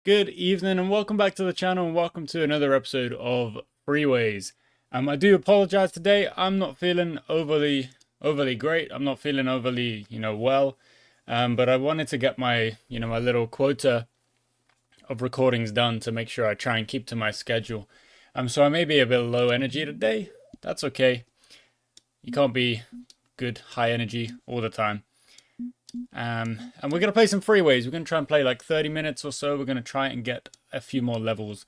Good evening and welcome back to the channel and welcome to another episode of Freeways. I do apologize today. I'm not feeling overly great. I'm not feeling overly, well. But I wanted to get my, my little quota of recordings done to make sure I try and keep to my schedule. So I may be a bit low energy today. That's okay. You can't be good high energy all the time. And we're going to play some freeways. We're going to try and play like 30 minutes or so. We're going to try and get a few more levels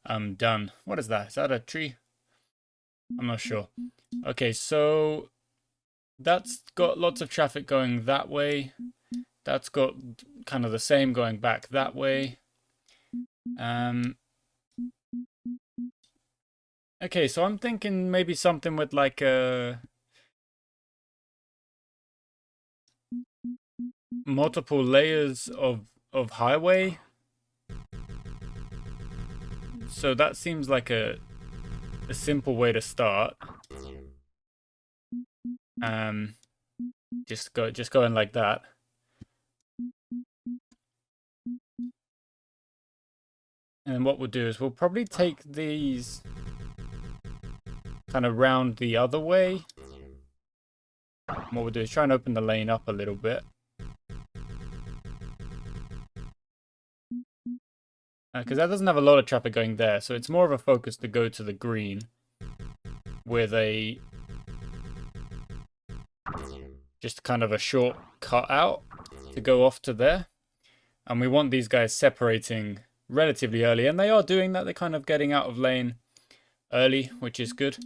done. What is that? Is that a tree? I'm not sure. Okay, so that's got lots of traffic going that way. That's got kind of the same going back that way. Okay, so I'm thinking maybe something with like a multiple layers of highway. So that seems like a simple way to start. Just going like that. And then what we'll do is we'll probably take these kind of round the other way. And what we'll do is try and open the lane up a little bit. Because that doesn't have a lot of traffic going there, so it's more of a focus to go to the green with a just kind of a short cut out to go off to there. And we want these guys separating relatively early, and they are doing that. They're kind of getting out of lane early, which is good.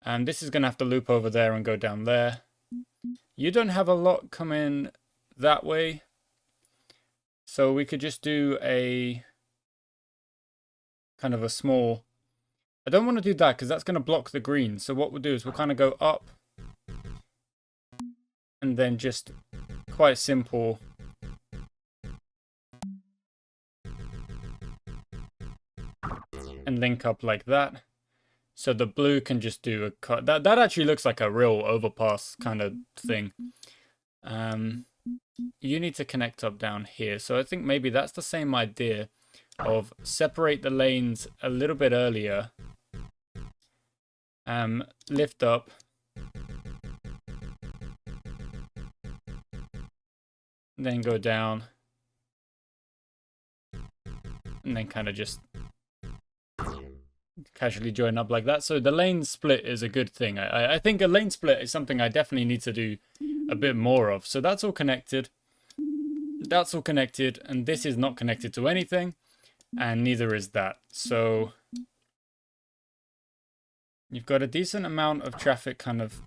And this is going to have to loop over there and go down there. You don't have a lot coming that way, so we could just do a kind of a small... I don't want to do that because that's going to block the green. So what we'll do is we'll kind of go up and then just quite simple and link up like that. So the blue can just do a cut. That actually looks like a real overpass kind of thing. You need to connect up down here. So I think maybe that's the same idea of separate the lanes a little bit earlier. Lift up. Then go down. And then kind of just casually join up like that. So the lane split is a good thing. I think a lane split is something I definitely need to do a bit more of. So that's all connected. That's all connected. And this is not connected to anything. And neither is that. So you've got a decent amount of traffic kind of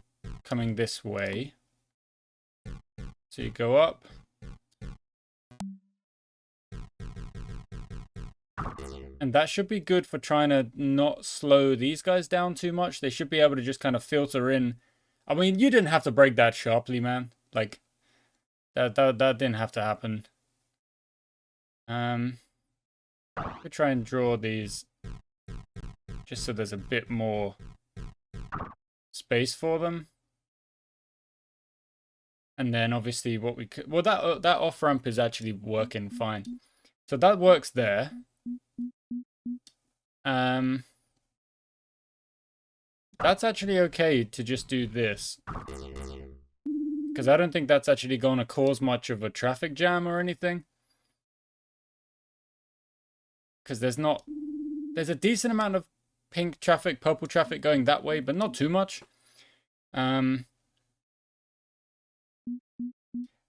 coming this way. So you go up. And that should be good for trying to not slow these guys down too much. They should be able to just kind of filter in. I mean, you didn't have to break that sharply, man. Like, that didn't have to happen. We'll try and draw these just so there's a bit more space for them. And then obviously what we could... Well, that off-ramp is actually working fine. So that works there. That's actually okay to just do this. Because I don't think that's actually going to cause much of a traffic jam or anything. Because there's a decent amount of pink traffic, purple traffic going that way, but not too much. You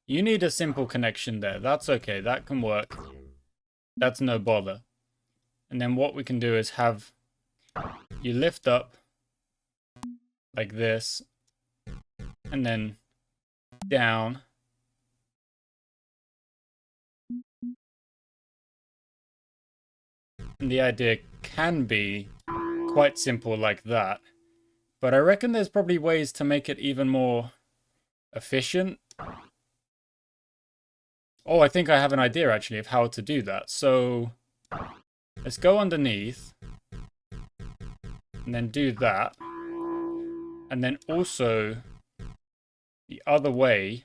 need a simple connection there. That's okay. That can work. That's no bother. And then what we can do is have you lift up like this and then down. And the idea can be quite simple like that. But I reckon there's probably ways to make it even more efficient. Oh, I think I have an idea actually of how to do that. So let's go underneath and then do that. And then also the other way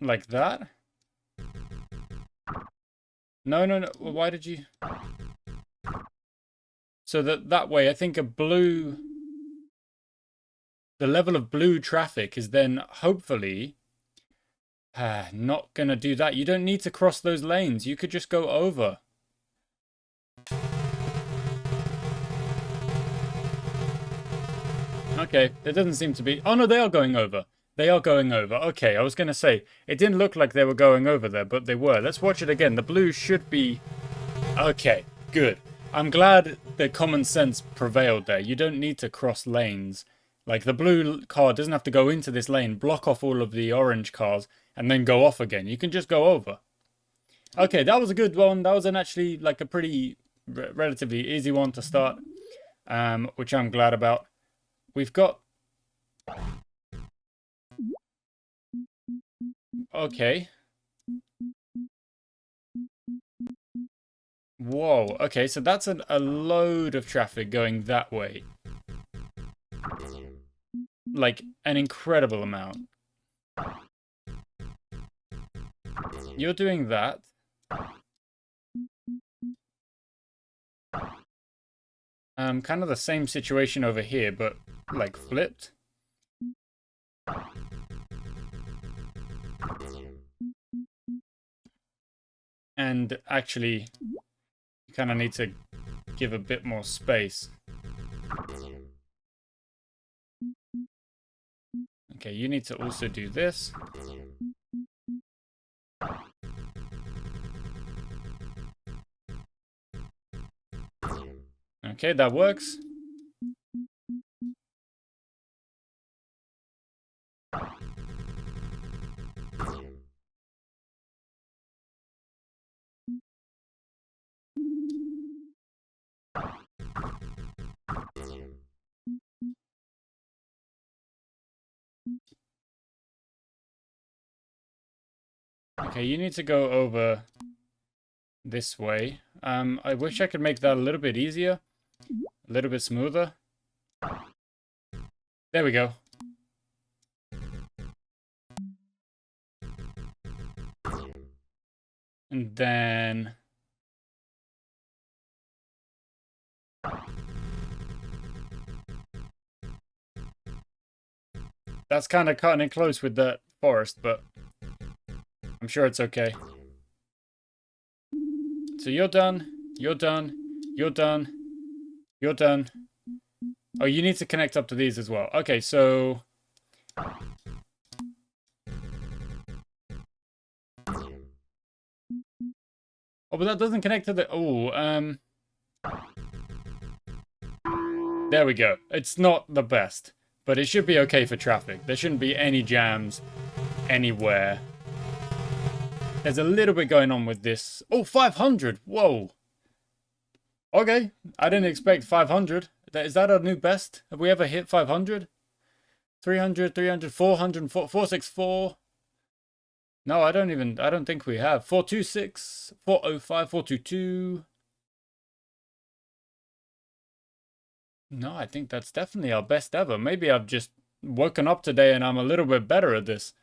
like that. No, no, no. Well, why did you? So that way, I think the level of blue traffic is then hopefully not gonna do that. You don't need to cross those lanes. You could just go over. Okay, there doesn't seem to be. Oh no, they are going over. They are going over. Okay, I was gonna say it didn't look like they were going over there, but they were. Let's watch it again. The blue should be. Okay, good. I'm glad the common sense prevailed there. You don't need to cross lanes. Like, the blue car doesn't have to go into this lane, block off all of the orange cars, and then go off again. You can just go over. Okay, that was a good one. That was actually like a pretty relatively easy one to start, which I'm glad about. We've got... Okay. Whoa. Okay, so that's a load of traffic going that way. Like, an incredible amount. You're doing that. Kind of the same situation over here, but, like, flipped. And actually, you kind of need to give a bit more space. Okay, you need to also do this. Okay, that works. Okay, you need to go over this way. I wish I could make that a little bit easier. A little bit smoother. There we go. And then... That's kind of cutting it close with that forest, but I'm sure it's okay. So you're done, you're done, you're done, you're done. Oh, you need to connect up to these as well. Okay, so... Oh, but that doesn't connect to the... Oh, there we go. It's not the best, but it should be okay for traffic. There shouldn't be any jams anywhere. There's a little bit going on with this. Oh, 500! Whoa! Okay, I didn't expect 500. Is that our new best? Have we ever hit 500? 300, 300, 400, 464. No, I don't think we have. 426, 405, 422. No, I think that's definitely our best ever. Maybe I've just woken up today and I'm a little bit better at this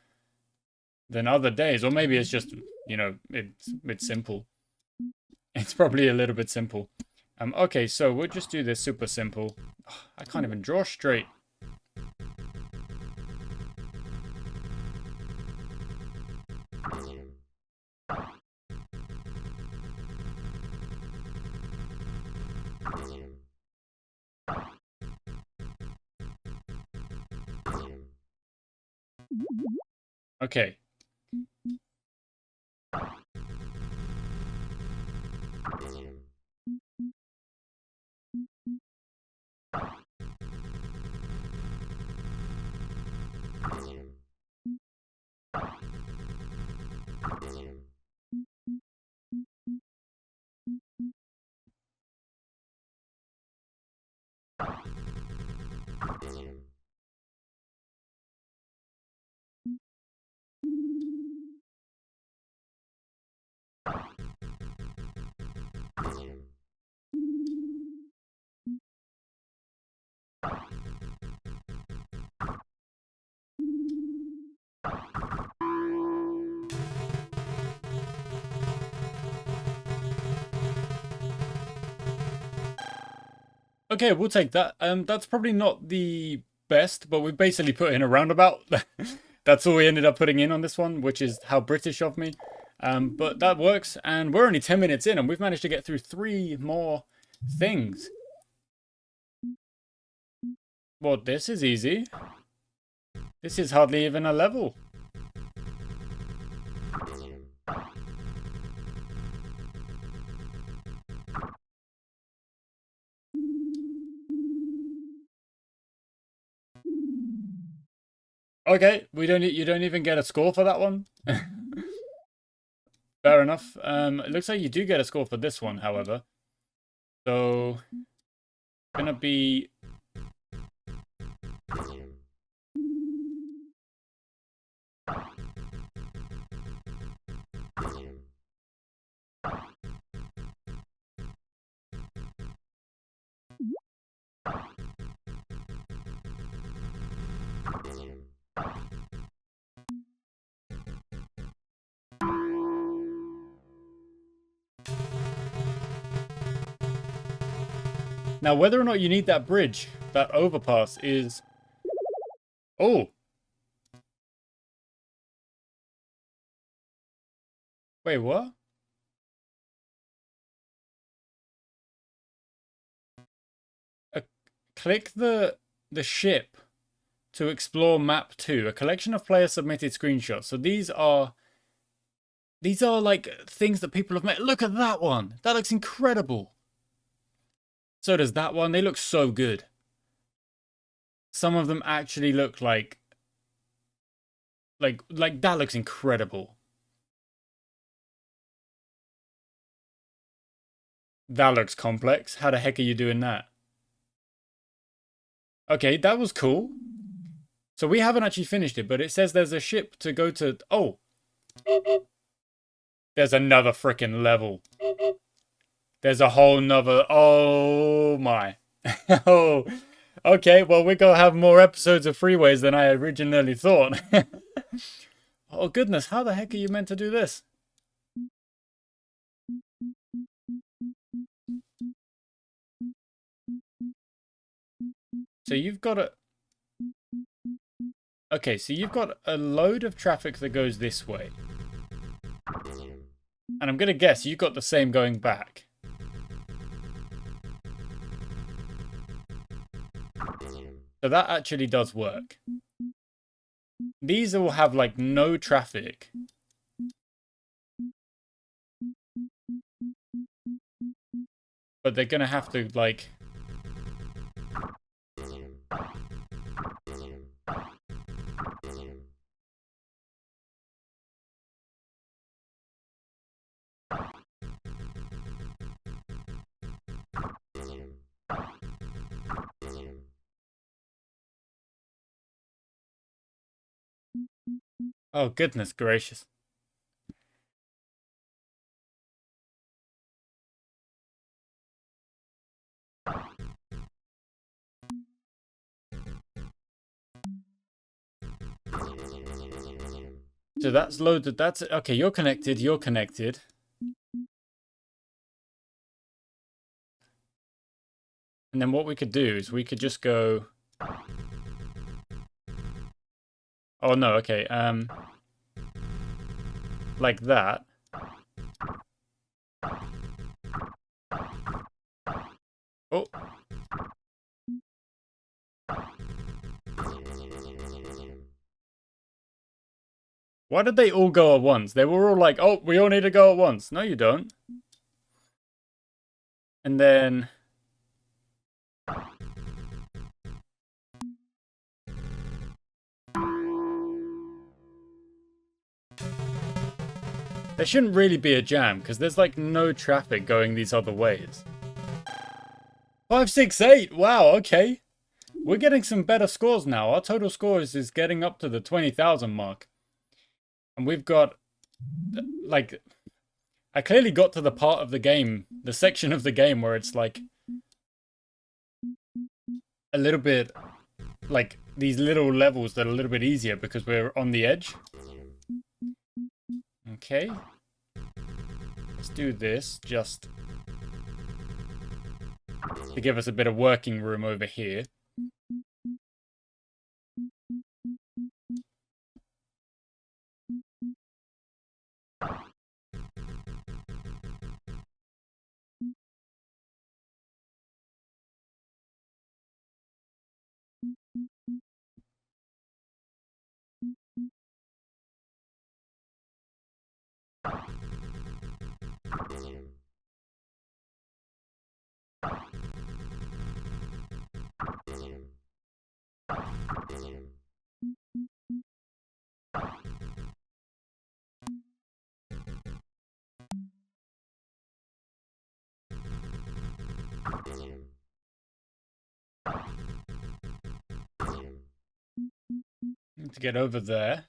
than other days. Or maybe it's just, you know, it's simple. It's probably a little bit simple. Okay, so we'll just do this super simple. I can't even draw straight. Okay. Okay, we'll take that. That's probably not the best, but we basically put in a roundabout. That's all we ended up putting in on this one, which is how British of me. But that works, and we're only 10 minutes in, and we've managed to get through 3 more things. Well, this is easy. This is hardly even a level. Okay, you don't even get a score for that one. Fair enough. It looks like you do get a score for this one, however. So gonna be now whether or not you need that bridge, that overpass is oh. Wait, what? Click the ship to explore map 2, a collection of player submitted screenshots. So these are like things that people have made. Look at that one. That looks incredible. So does that one. They look so good. Some of them actually look like that looks incredible. That looks complex. How the heck are you doing that? Okay, that was cool. So we haven't actually finished it, but it says there's a ship to go to... Oh! There's another freaking level. There's a whole nother... Oh my. Oh. Okay, well we're gonna have more episodes of Freeways than I originally thought. Oh goodness, how the heck are you meant to do this? So you've got a... Okay, so you've got a load of traffic that goes this way. And I'm gonna guess you've got the same going back. So that actually does work. These will have like no traffic. But they're gonna have to like... Oh goodness gracious. So that's loaded. That's okay. You're connected. You're connected. And then what we could do is we could just go... Oh no, okay. Like that. Oh. Why did they all go at once? They were all like, oh, we all need to go at once. No, you don't. And then... There shouldn't really be a jam, because there's like no traffic going these other ways. 568! Wow, okay. We're getting some better scores now. Our total scores is getting up to the 20,000 mark. And we've got, like... I clearly got to the part of the game, the section of the game where it's like... a little bit... like, these little levels that are a little bit easier because we're on the edge. Okay. Let's do this, just... to give us a bit of working room over here. Need to get over there.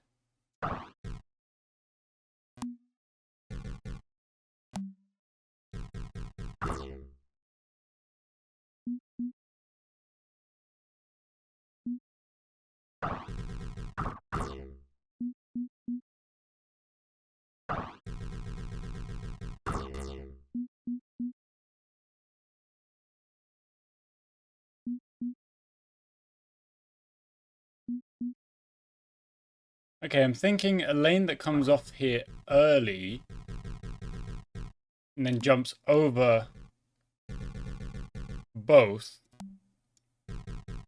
Okay, I'm thinking a lane that comes off here early and then jumps over both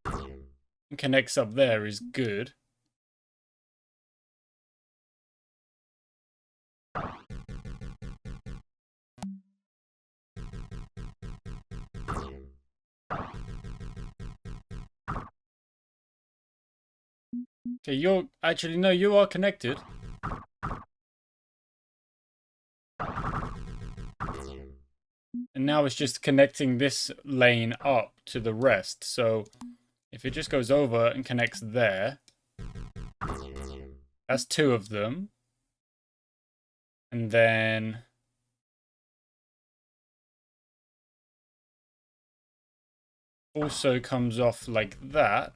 and connects up there is good. Okay, you're actually, no, you are connected. And now it's just connecting this lane up to the rest. So if it just goes over and connects there, that's 2 of them. And then also comes off like that.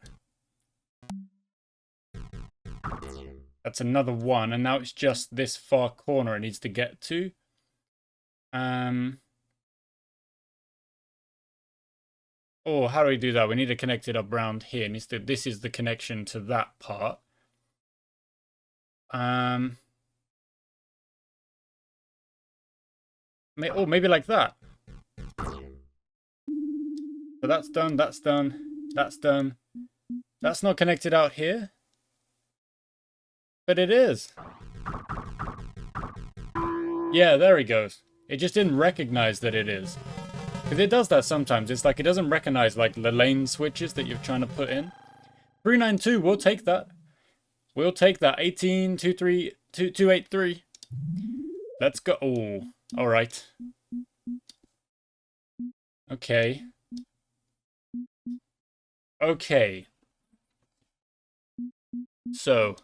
That's another 1, and now it's just this far corner it needs to get to. Oh, how do we do that? We need to connect it up round here. This is the connection to that part. Maybe like that. So that's done, that's done, that's done. That's not connected out here. But it is. Yeah, there he goes. It just didn't recognize that it is. Because it does that sometimes. It's like it doesn't recognize like the lane switches that you're trying to put in. 392, we'll take that. We'll take that. 18-283. Let's go. Oh, alright. Okay. Okay. So.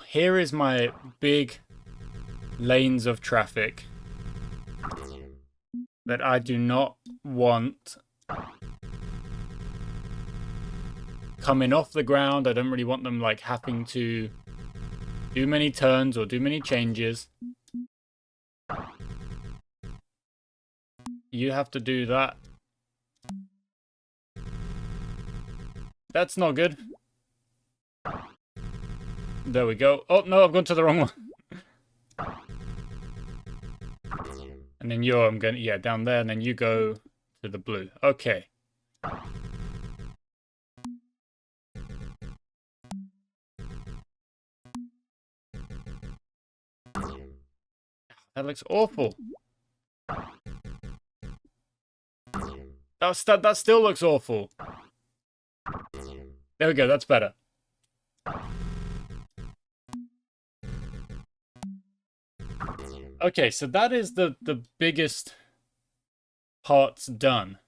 Here is my big lanes of traffic that I do not want coming off the ground. I don't really want them like having to do many turns or do many changes. You have to do that. That's not good. There we go. Oh, no, I've gone to the wrong one. And then I'm going to, yeah, down there, and then you go to the blue. Okay. That looks awful. That still looks awful. There we go, that's better. Okay, so that is the biggest parts done.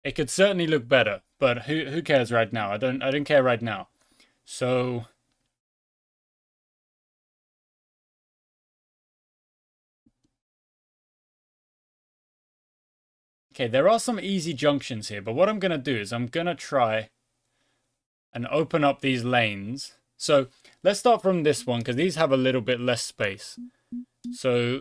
It could certainly look better, but who cares right now? I don't care right now. So okay, there are some easy junctions here, but what I'm gonna do is I'm gonna try and open up these lanes. So let's start from this one because these have a little bit less space. So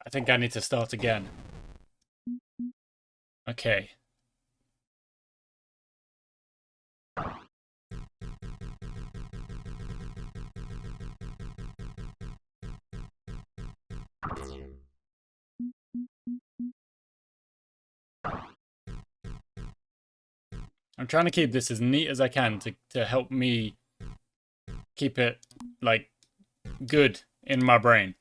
I think I need to start again. Okay. I'm trying to keep this as neat as I can to help me keep it, like, good in my brain.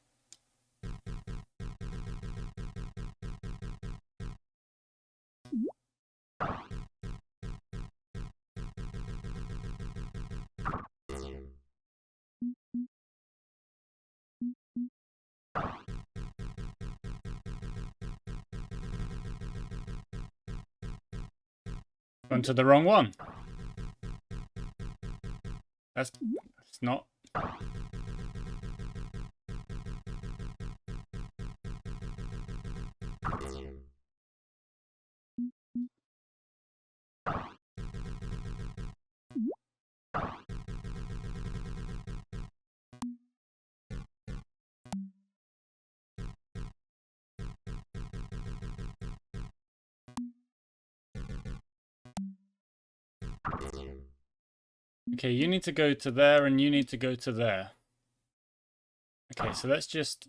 Gone to the wrong one. That's not. Okay, you need to go to there and you need to go to there. Okay, so let's just...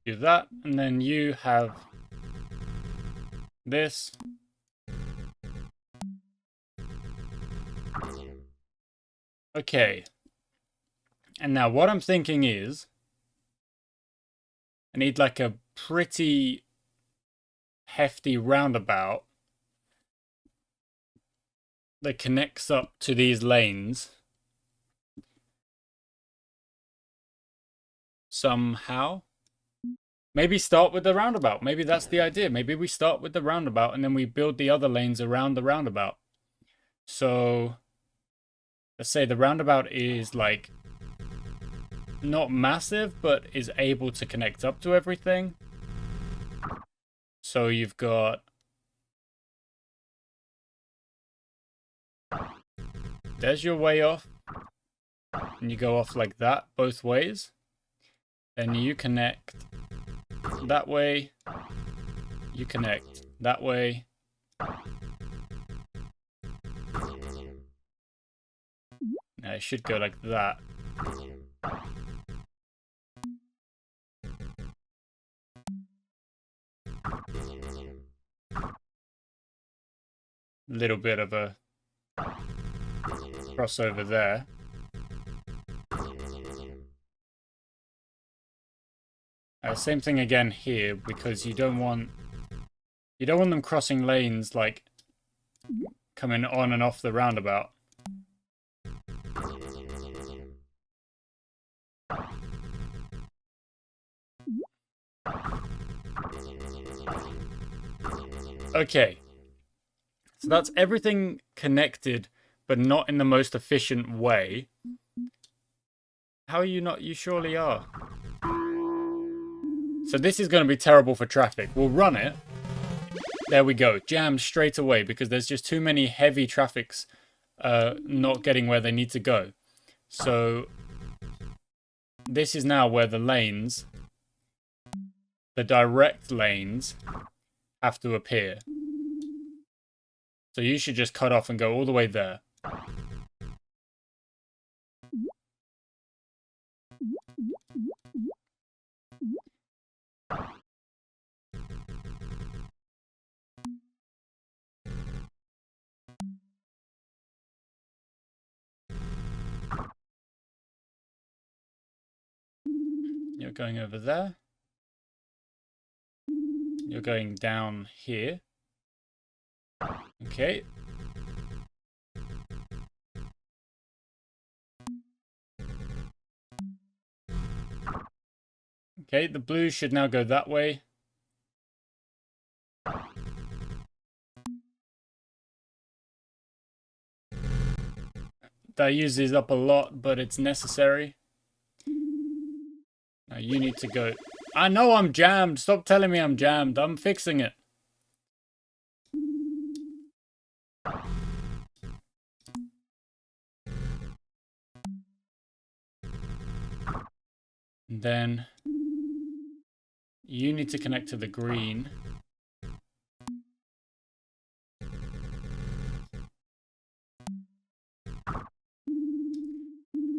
do that, and then you have this. Okay. And now what I'm thinking is, I need like a pretty hefty roundabout that connects up to these lanes somehow. Maybe start with the roundabout. Maybe that's the idea. Maybe we start with the roundabout and then we build the other lanes around the roundabout. So let's say the roundabout is like not massive, but is able to connect up to everything. So you've got... there's your way off. And you go off like that both ways. Then you connect that way. You connect that way. Now it should go like that. Little bit of a crossover there. Same thing again here, because you don't want them crossing lanes, like coming on and off the roundabout. Okay. So that's everything connected, but not in the most efficient way. How are you not? You surely are. So this is going to be terrible for traffic. We'll run it. There we go. Jammed straight away because there's just too many heavy traffics not getting where they need to go. So this is now where the lanes, the direct lanes, have to appear. So you should just cut off and go all the way there. You're going over there. You're going down here. Okay. Okay, the blue should now go that way. That uses up a lot, but it's necessary. Now you need to go I know I'm jammed. Stop telling me I'm jammed. I'm fixing it. And then you need to connect to the green.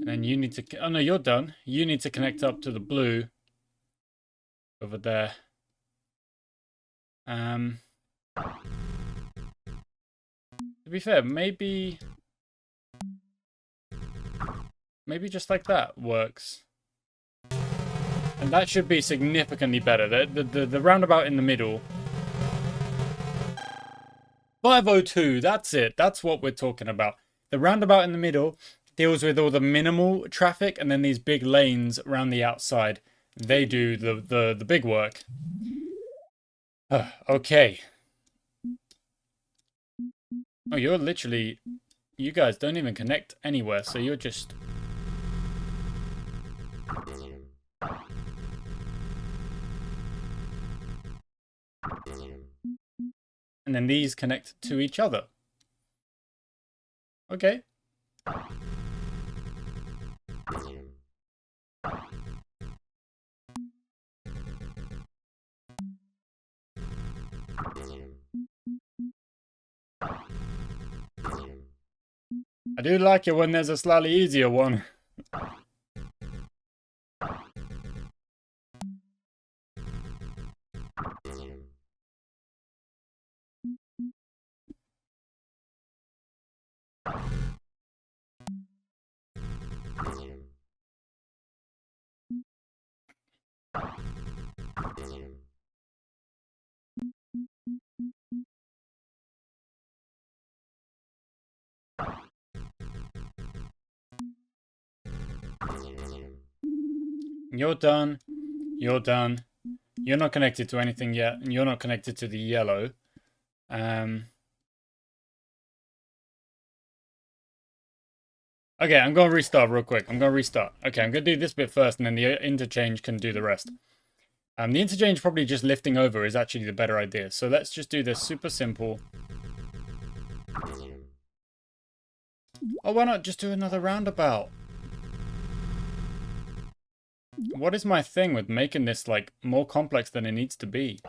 And then you need to... Oh, no, you're done. You need to connect up to the blue. Over there. To be fair, maybe just like that works. And that should be significantly better. The roundabout in the middle. 502, that's it. That's what we're talking about. The roundabout in the middle deals with all the minimal traffic, and then these big lanes around the outside, they do the big work. Okay. Oh, you're literally... You guys don't even connect anywhere, so you're just... And then these connect to each other. Okay. I do like it when there's a slightly easier one. You're done. You're done. You're not connected to anything yet, and you're not connected to the yellow. Okay, I'm going to restart real quick. Okay, I'm going to do this bit first, and then the interchange can do the rest. The interchange probably just lifting over is actually the better idea. So let's just do this super simple. Oh, why not just do another roundabout? What is my thing with making this, like, more complex than it needs to be?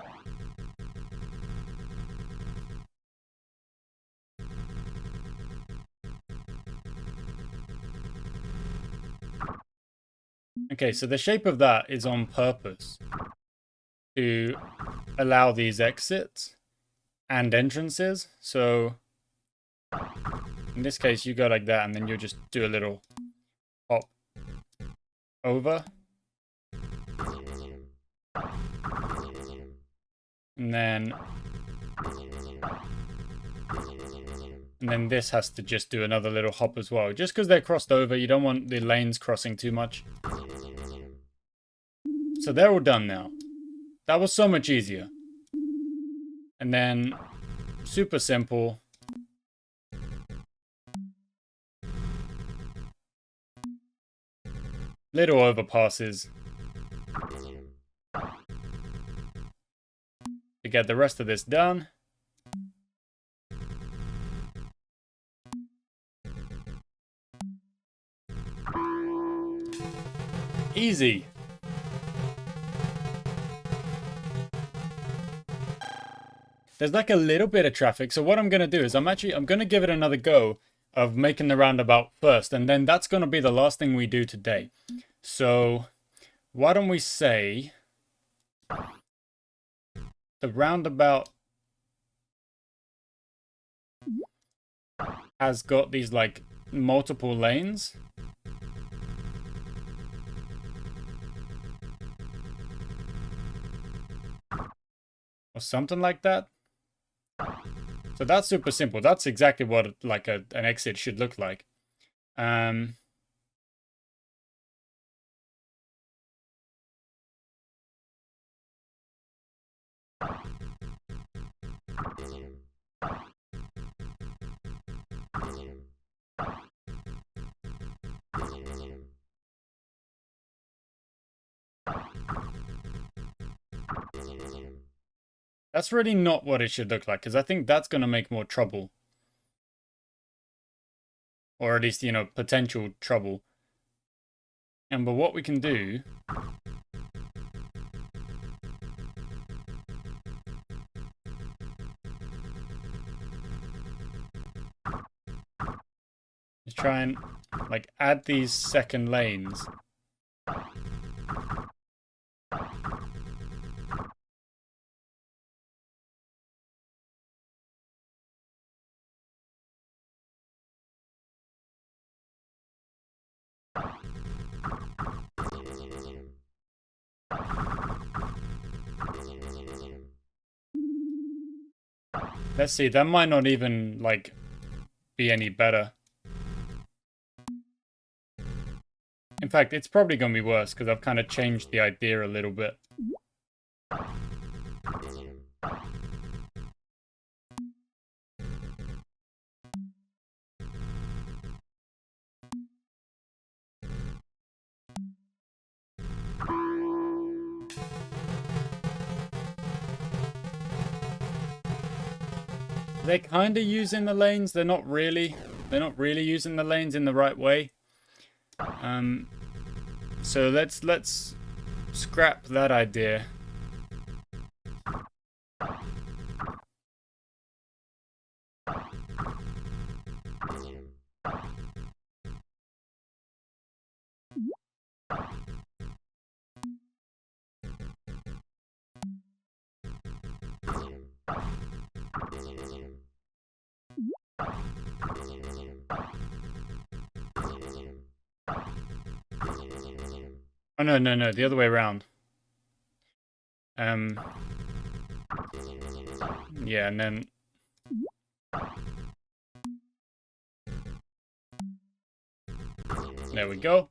Okay, so the shape of that is on purpose to allow these exits and entrances. So in this case, you go like that, and then you just do a little hop over. And then this has to just do another little hop as well. Just because they're crossed over, you don't want the lanes crossing too much. So they're all done now. That was so much easier. And then, super simple. Little overpasses. To get the rest of this done. Easy. There's like a little bit of traffic. So what I'm going to do is I'm going to give it another go of making the roundabout first. And then that's going to be the last thing we do today. So why don't we say the roundabout has got these like multiple lanes. Or something like that. So that's super simple. That's exactly what like an exit should look like. That's really not what it should look like, because I think that's going to make more trouble. Or at least, you know, potential trouble. And but what we can do is try and like add these second lanes. Let's see, that might not even like be any better. In fact, it's probably going to be worse because I've kind of changed the idea a little bit. They're kind of using the lanes. They're not really using the lanes in the right way. So let's scrap that idea. Oh no, the other way around. Yeah, and then there we go.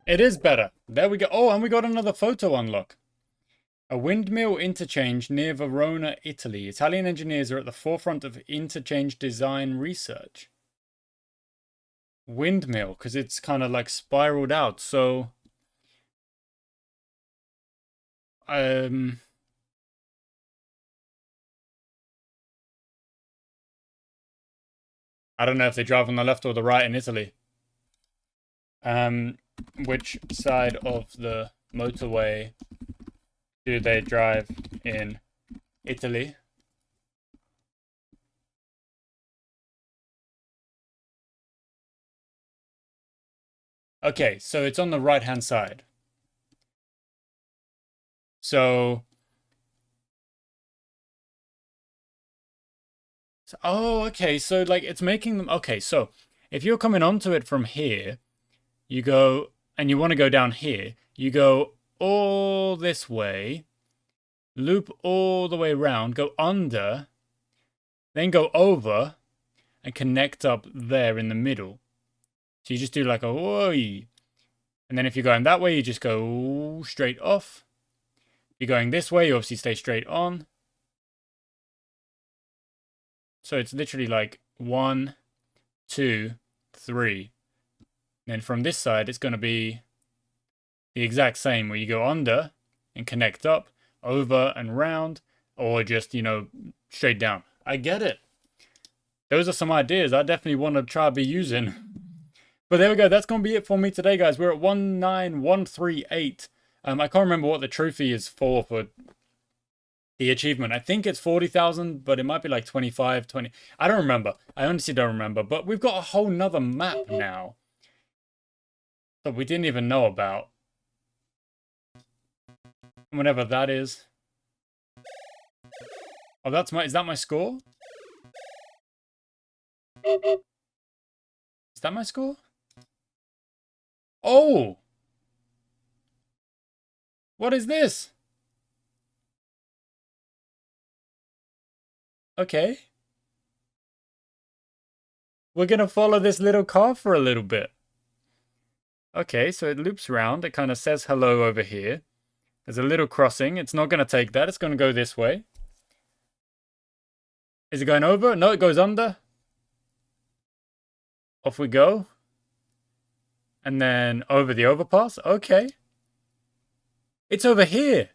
It is better. There we go. Oh, and we got another photo unlock. A windmill interchange near Verona, Italy. Italian engineers are at the forefront of interchange design research. Windmill, because it's kind of like spiraled out. So, I don't know if they drive on the left or the right in Italy. Which side of the motorway do they drive in Italy? Okay, so it's on the right-hand side. So, oh, okay, so like it's making them, okay, so if you're coming onto it from here, you go, and you want to go down here, you go all this way, loop all the way around, go under, then go over, and connect up there in the middle. So you just do like a oi. And then if you're going that way, you just go straight off. If you're going this way, you obviously stay straight on. So it's literally like 1, 2, 3. And then from this side, it's going to be the exact same, where you go under and connect up, over and round, or just, you know, straight down. I get it. Those are some ideas I definitely want to try to be using. But there we go. That's going to be it for me today, guys. We're at 19138. I can't remember what the trophy is for the achievement. I think it's 40,000, but it might be like 25, 20. I don't remember. I honestly don't remember. But we've got a whole nother map now that we didn't even know about. Whenever that is. Oh, is that my score? Is that my score? Oh! What is this? Okay. We're gonna follow this little car for a little bit. Okay, so it loops around. It kind of says hello over here. There's a little crossing. It's not gonna take that. It's gonna go this way. Is it going over? No, it goes under. Off we go. And then over the overpass. Okay. It's over here.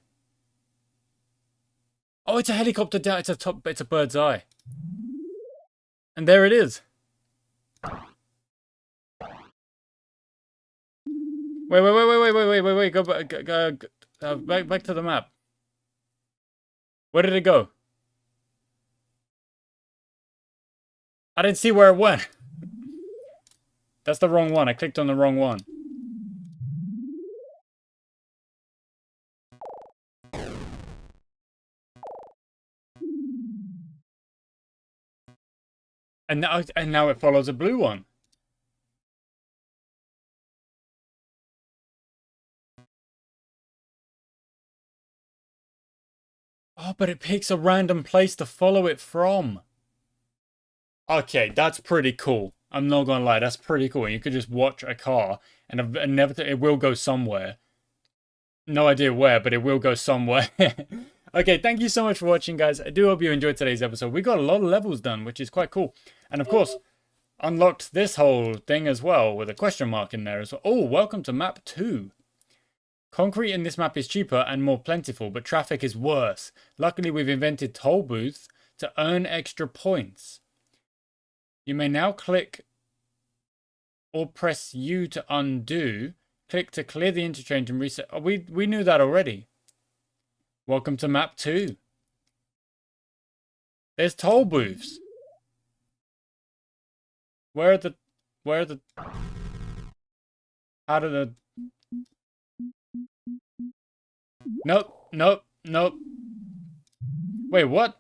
Oh, it's a helicopter down. It's a bird's eye. And there it is. Wait. Go back to the map. Where did it go? I didn't see where it went. That's the wrong one. I clicked on the wrong one. And now it follows a blue one. Oh, but it picks a random place to follow it from. Okay, that's pretty cool. I'm not gonna lie, that's pretty cool. You could just watch a car and it will go somewhere. No idea where, but it will go somewhere. Okay, thank you so much for watching, guys. I do hope you enjoyed today's episode. We got a lot of levels done, which is quite cool. And of course, unlocked this whole thing as well with a question mark in there as well. Oh, welcome to map 2. Concrete in this map is cheaper and more plentiful, but traffic is worse. Luckily, we've invented toll booths to earn extra points. You may now click or press U to undo. Click to clear the interchange and reset. Oh, we knew that already. Welcome to map 2. There's toll booths. Where are the... How do the... Nope. Wait, what?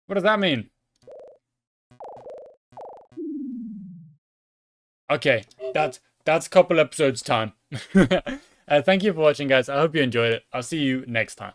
What does that mean? Okay, that's a couple episodes time. Thank you for watching, guys. I hope you enjoyed it. I'll see you next time.